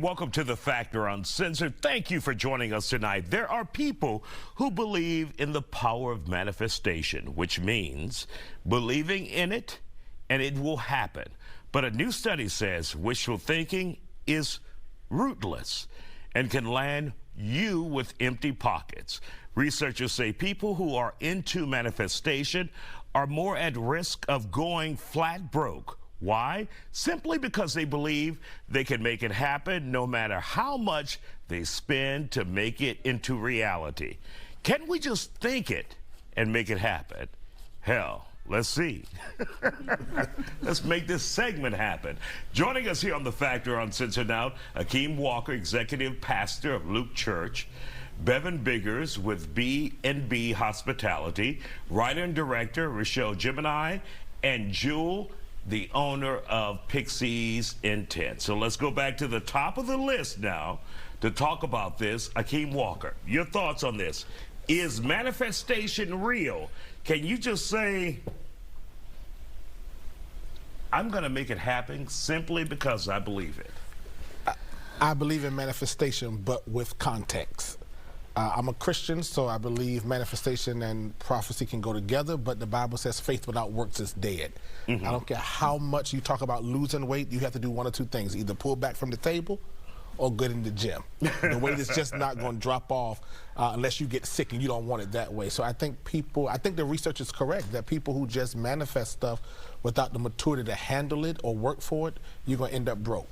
and welcome to The Factor Uncensored. Thank you for joining us tonight. There are people who believe in the power of manifestation, which means believing in it and it will happen. But a new study says wishful thinking is rootless and can land you with empty pockets. Researchers say people who are into manifestation are more at risk of going flat broke. Why? Simply because they believe they can make it happen no matter how much they spend to make it into reality. Can we just think it and make it happen? Hell, let's see. Let's make this segment happen. Joining us here on The Factor Uncensored now, Akeem Walker, Executive Pastor of Luke Church, Bevan Biggers with B&B Hospitality, writer and director Rochelle Gemini, and Jewel, the owner of Pixie's Intent. So let's go back to the top of the list now to talk about this. Akeem Walker, your thoughts on this. Is manifestation real? Can you just say, I'm going to make it happen simply because I believe it? I believe in manifestation, but with context. I'm a Christian, so I believe manifestation and prophecy can go together, but the Bible says faith without works is dead. I don't care how much you talk about losing weight, you have to do one or two things, either pull back from the table or get in the gym. The weight is just not going to drop off unless you get sick and you don't want it that way. So I think the research is correct, that people who just manifest stuff without the maturity to handle it or work for it, you're going to end up broke.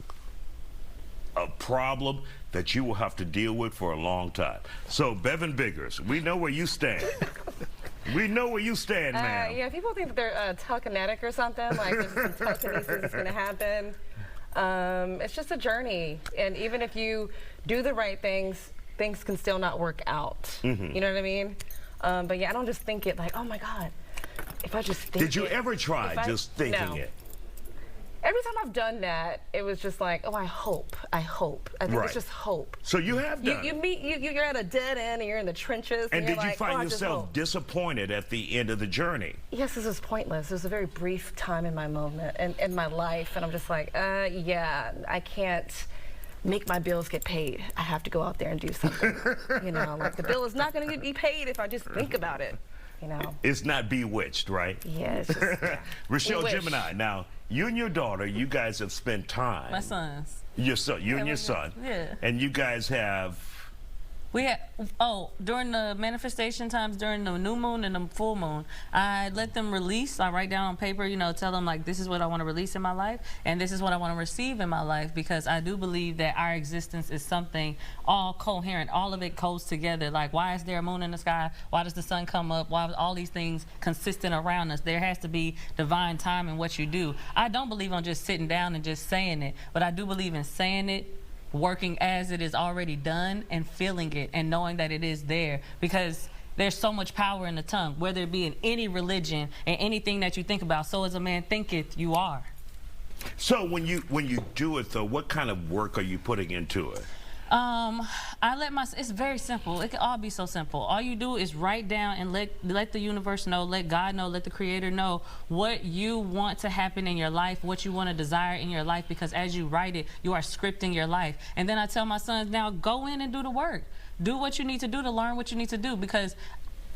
A problem that you will have to deal with for a long time. So, Bevan Biggers, we know where you stand. We know where you stand, ma'am. Yeah, people think that they're telekinetic or something, like there's some telekinesis that's going to happen. It's just a journey, and even if you do the right things, things can still not work out. You know what I mean? But yeah, I don't just think it like, oh my God, if I just think Did you ever try just thinking it? Every time I've done that, it was just like, oh, I hope. I think it's just hope. So you have done you're at a dead end and you're in the trenches. And you're did you like, find yourself disappointed at the end of the journey? Yes, this was pointless. It was a very brief time in my moment and in my life, and I'm just like, yeah, I can't make my bills get paid. I have to go out there and do something. You know, like the bill is not going to be paid if I just think about it. You know, it's not bewitched, right? Yeah, it's just, yeah. Rochelle Gemini, now, you and your daughter, you guys have spent time. My sons. Your son, you and your son. Yeah. And you guys have... We had, during the manifestation times, during the new moon and the full moon, I let them release. I write down on paper, you know, tell them like, this is what I want to release in my life, and this is what I want to receive in my life, because I do believe that our existence is something all coherent. All of it goes together. Like, why is there a moon in the sky? Why does the sun come up? Why are all these things consistent around us? There has to be divine time in what you do. I don't believe on just sitting down and just saying it, but I do believe in saying it, working as it is already done, and feeling it and knowing that it is there, because there's so much power in the tongue, whether it be in any religion and anything that you think about. So as a man thinketh, you are. So when you do it though, what kind of work are you putting into it? It's very simple. It can all be so simple. All you do is write down and let the universe know, let God know, let the Creator know what you want to happen in your life, what you want to desire in your life, because as you write it, you are scripting your life. And then I tell my sons, now go in and do the work. Do what you need to do to learn what you need to do, because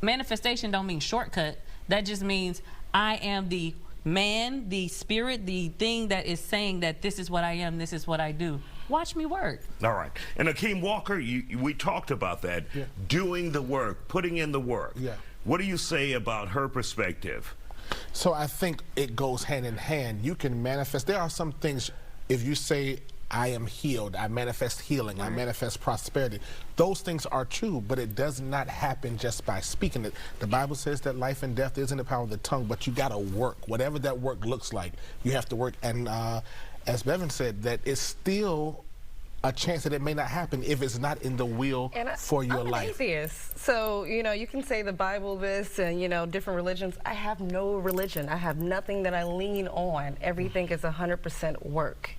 manifestation don't mean shortcut. That just means I am the man, the spirit, the thing that is saying that this is what I am, this is what I do. Watch me work. All right. And Akeem Walker, we talked about that, doing the work, putting in the work. Yeah. What do you say about her perspective? So I think it goes hand in hand. You can manifest. There are some things, if you say, I am healed, I manifest healing, I manifest prosperity. Those things are true, but it does not happen just by speaking it. The Bible says that life and death is in the power of the tongue, but you got to work. Whatever that work looks like, you have to work. And as Bevan said, that it's still a chance that it may not happen if it's not in the will for your life. I'm an atheist, so you know, you can say the Bible this and you know different religions. I have no religion. I have nothing that I lean on. Everything is 100% work.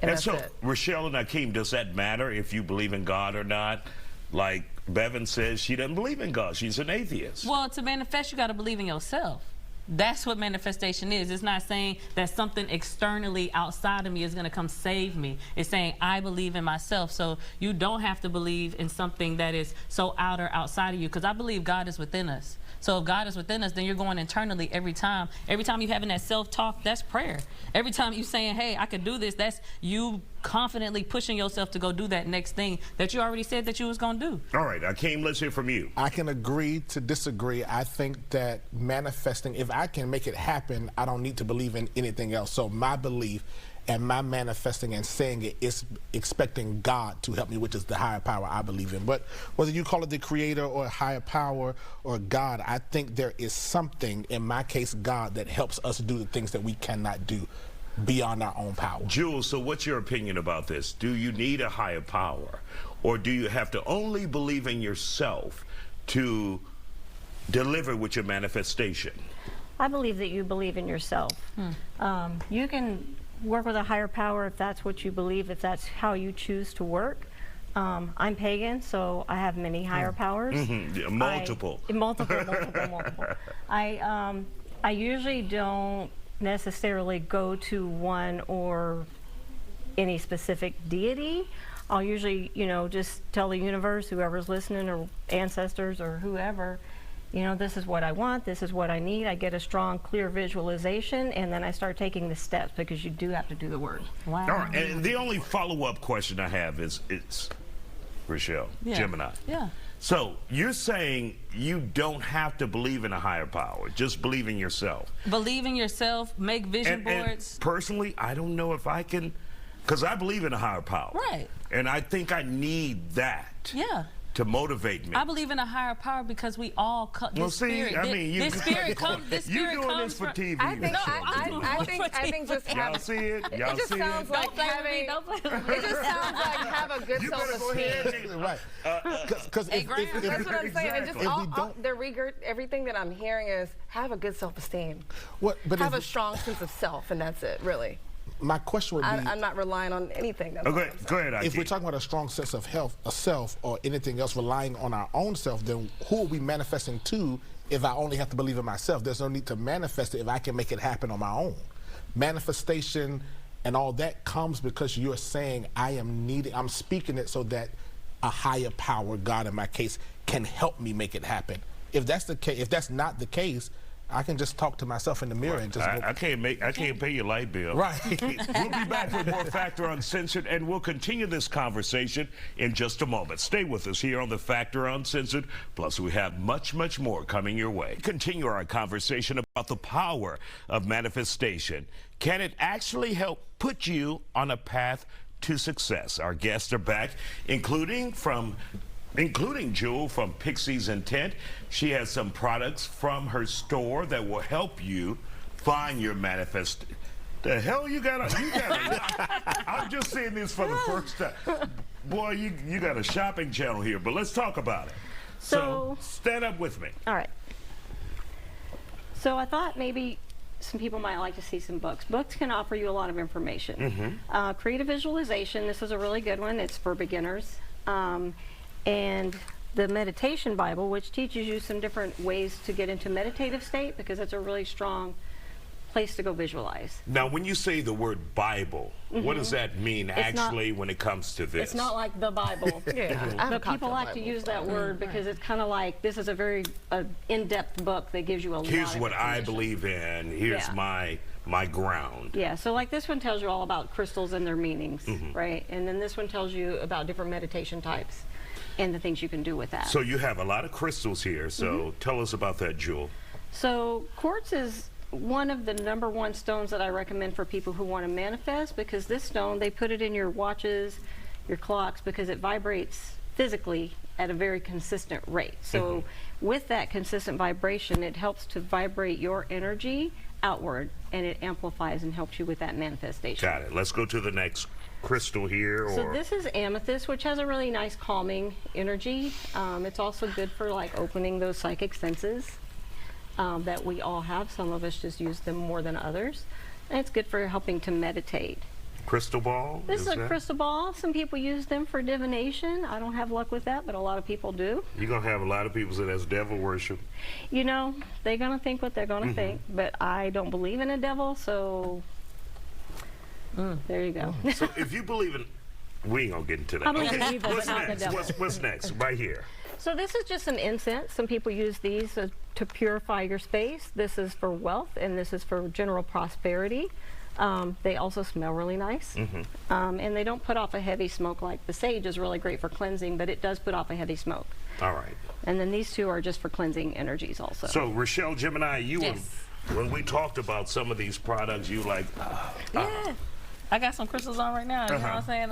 And so, Rochelle and Akeem, does that matter if you believe in God or not? Like Bevan says, she doesn't believe in God. She's an atheist. Well, to manifest, you got to believe in yourself. That's what manifestation is. It's not saying that something externally outside of me is going to come save me. It's saying I believe in myself. So you don't have to believe in something that is so outside of you, because I believe God is within us. So if God is within us, then you're going internally every time. Every time you're having that self-talk, that's prayer. Every time you're saying, hey, I can do this, that's you confidently pushing yourself to go do that next thing that you already said that you was going to do. All right, Akeem, let's hear from you. I can agree to disagree. I think that manifesting, if I can make it happen, I don't need to believe in anything else. So my belief and my manifesting and saying it is expecting God to help me, which is the higher power I believe in. But whether you call it the creator or higher power or God, I think there is something, in my case, God, that helps us do the things that we cannot do beyond our own power. Jules, so what's your opinion about this? Do you need a higher power, or do you have to only believe in yourself to deliver with your manifestation? I believe that you believe in yourself. You can work with a higher power if that's what you believe, if that's how you choose to work. I'm pagan, so I have many higher powers. Multiple. Multiple. I usually don't necessarily go to one or any specific deity. I'll usually, just tell the universe, whoever's listening, or ancestors, or whoever, this is what I want, this is what I need. I get a strong, clear visualization, and then I start taking the steps, because you do have to do the work. Wow. All right, and the only follow-up question I have is Rochelle, Gemini. Yeah. So you're saying you don't have to believe in a higher power, just believe in yourself. Believe in yourself, make vision boards. And personally, I don't know if I can, because I believe in a higher power. Right. And I think I need that. Yeah. To motivate me. I believe in a higher power because we all come. Well, see, spirit, I mean, this spirit comes. This spirit you're doing comes this for from, TV. I think, Rochelle. I think just Y'all see it? Y'all it just see sounds it? like Don't play with me. Don't play with me. It just sounds like have a good You better go ahead. self-esteem. Right. Because Hey, Graham, That's what I'm saying. It Exactly. just everything that I'm hearing is have a good self-esteem. but Have a strong sense of self, and that's it, really. my question would be, I'm not relying on anything. That's Oh, all go I'm ahead, saying. go ahead, if we're Ike. talking about a strong sense of self, or anything else, relying on our own self, then who are we manifesting to if I only have to believe in myself? There's no need to manifest it if I can make it happen on my own. Manifestation and all that comes because you're saying I'm speaking it so that a higher power, God in my case, can help me make it happen. If that's the case, if that's not the case, I can just talk to myself in the mirror and just go. I can't pay your light bill. Right. We'll be back with more Factor Uncensored, and we'll continue this conversation in just a moment. Stay with us here on the Factor Uncensored. Plus, we have much, much more coming your way. Continue our conversation about the power of manifestation. Can it actually help put you on a path to success? Our guests are back, including Jewel from Pixie's Intent. She has some products from her store that will help you find your manifest. The hell you gotta I'm just saying this for the first time. Boy, you got a shopping channel here, but let's talk about it. So stand up with me. All right. So I thought maybe some people might like to see some books. Books can offer you a lot of information. Creative visualization, this is a really good one. It's for beginners. And the meditation Bible, which teaches you some different ways to get into meditative state, because it's a really strong place to go visualize. Now, when you say the word Bible, what does that mean when it comes to this? It's not like the Bible. But people like to use that word because it's kind of like, this is a very in-depth book that gives you a lot of Here's what I information. believe in. Here's my ground. Yeah, so like this one tells you all about crystals and their meanings, right? And then this one tells you about different meditation types and the things you can do with that. So you have a lot of crystals here, so tell us about that, Jewel. So quartz is one of the #1 stones that I recommend for people who want to manifest, because this stone, they put it in your watches, your clocks, because it vibrates physically at a very consistent rate. So with that consistent vibration, it helps to vibrate your energy outward, and it amplifies and helps you with that manifestation. Got it. Let's go to the next crystal here. So this is amethyst, which has a really nice calming energy. It's also good for like opening those psychic senses that we all have. Some of us just use them more than others. And it's good for helping to meditate. Crystal ball? This is a crystal ball. Some people use them for divination. I don't have luck with that, but a lot of people do. You're going to have a lot of people say that's devil worship. You know, they're going to think what they're going to think, but I don't believe in a devil, so there you go. So if you believe in... We ain't going to get into that. I believe in evil, What's but not the next? devil. What's next? Right here. So this is just an incense. Some people use these to purify your space. This is for wealth, and this is for general prosperity. They also smell really nice, and they don't put off a heavy smoke like the sage is really great for cleansing, but it does put off a heavy smoke. All right. And then these two are just for cleansing energies also. So, Rochelle, Gemini, you Yes. were, when we talked about some of these products, you like, Yeah. I got some crystals on right now. You know what I'm saying?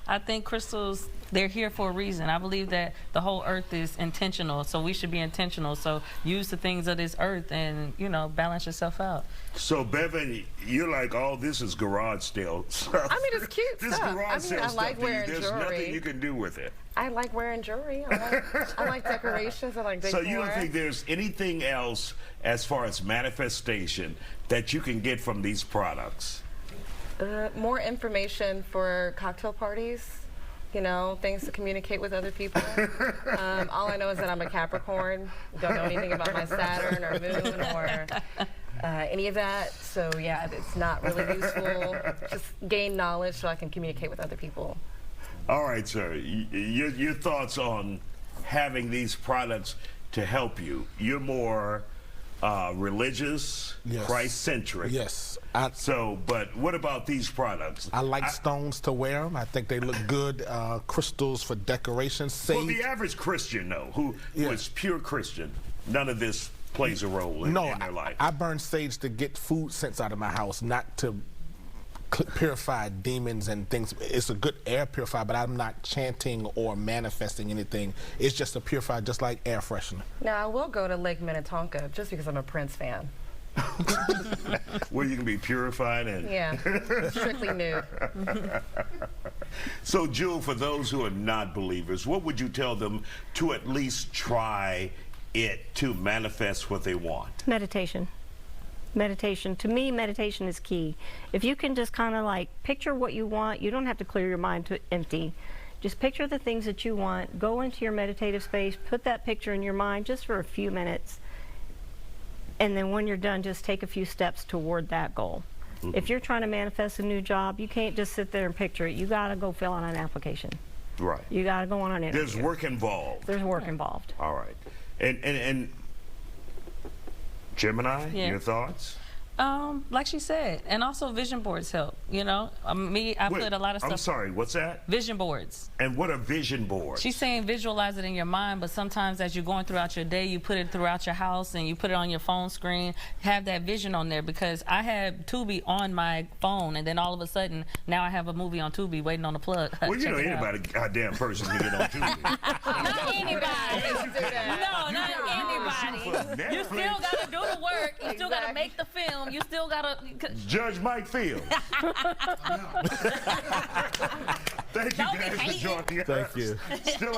I think crystals, they're here for a reason. I believe that the whole earth is intentional, so we should be intentional. So use the things of this earth and, you know, balance yourself out. So, Bevan, you're like, oh, this is garage sale stuff. I mean, it's cute This stuff. garage sale I stuff, like wearing there's jewelry. nothing you can do with it. I like wearing jewelry. I like decorations. I like So decor. you don't think there's anything else as far as manifestation that you can get from these products? More information for cocktail parties, you know, things to communicate with other people. All I know is that I'm a Capricorn. Don't know anything about my Saturn or moon or any of that. So yeah, it's not really useful. Just gain knowledge so I can communicate with other people. All right, sir. Your thoughts on having these products to help you? You're more religious, Yes. Christ-centric. Yes. So, but what about these products? I like stones to wear them. I think they look good. Crystals for decoration. Sage. Well, the average Christian, though, who is pure Christian, none of this plays a role in their life. I burn sage to get food scents out of my house, not to purify demons and things. It's a good air purifier, but I'm not chanting or manifesting anything. It's just a purifier, just like air freshener. Now, I will go to Lake Minnetonka just because I'm a Prince fan. Where you can be purified and... Yeah, strictly nude. So, Jewel, for those who are not believers, what would you tell them to at least try it to manifest what they want? Meditation. Meditation. To me, meditation is key. If you can just kind of like picture what you want, you don't have to clear your mind to empty. Just picture the things that you want. Go into your meditative space, put that picture in your mind just for a few minutes. And then when you're done, just take a few steps toward that goal. If you're trying to manifest a new job, you can't just sit there and picture it. You got to go fill out an application. Right. You got to go on an interview. There's work involved. There's work involved. All right. And Gemini, Yeah. your thoughts? Like she said, and also vision boards help. You know, I Wait, put a lot of stuff. I'm sorry, what's that? Vision boards. And what are vision boards? She's saying visualize it in your mind, but sometimes as you're going throughout your day, you put it throughout your house and you put it on your phone screen. Have that vision on there, because I had Tubi on my phone, and then all of a sudden, now I have a movie on Tubi waiting on the plug. Well, you know, Check it out. anybody goddamn person can get on Tubi. Not anybody. No, not anybody. You still gotta do the work. You still gotta make the film. You still gotta. Judge Mike Field. Thank you Don't be guys for hating. joining us. Thank you. Still